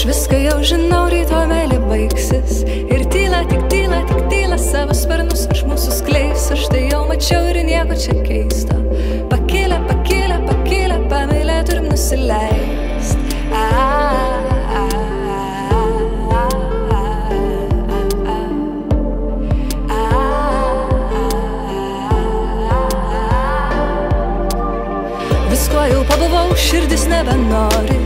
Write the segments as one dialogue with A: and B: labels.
A: viską jau žinau, rytoj meilė baigsis. Ir tyla, tik tyla, tik tyla, savo sparnus iš mūsų skleis. Aš tai jau mačiau ir nieko čia keisto. Pakilę, pakilę, pakilę, pamylę turim nusileist. Visko jau pabuvau, širdis nebenori.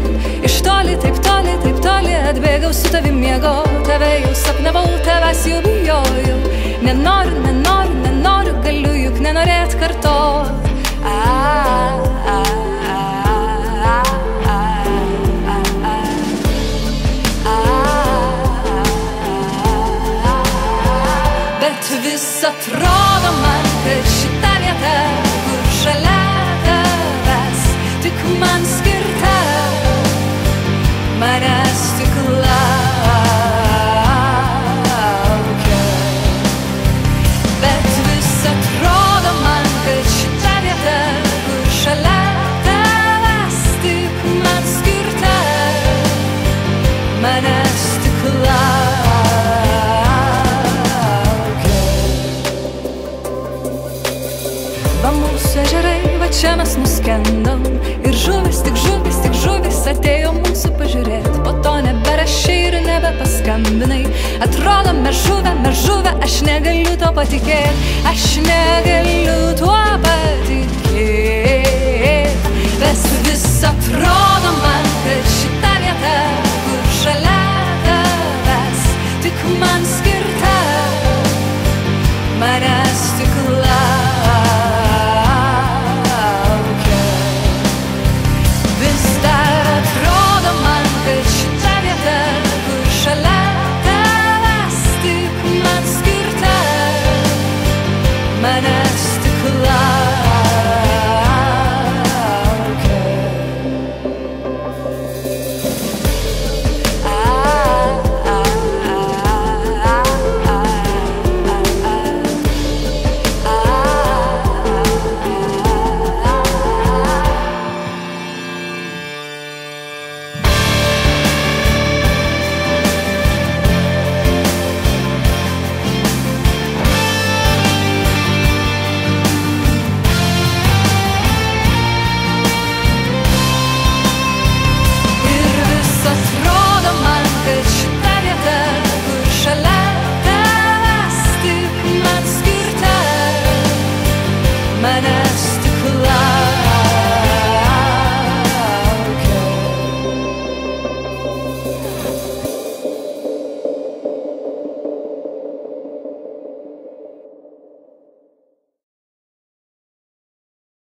A: Iš toli, taip toli, taip toli atbėgau su tavim miego. Tave jau sapnavau, tavęs jau bijojau. Nenoriu, nenoriu, nenoriu, galiu juk nenorėt kartot. Bet vis atrodo man, kad šita vieta, kur šalia tavęs tik man skirta, manęs tik laukia. Bet vis atrodo man, kad šita vieta, kur šalia tavęs tik man skirta, manęs tik laukia. Va mūsų ežerai, va čia mes nuskendom. Ir žuvis, tik žuvis, tik žuvis atėjo mūsų pažiūrėt. Po to neberašai ir nebepaskambinai. Atrodo mes žuvę, aš negaliu to patikėt. Aš negaliu tuo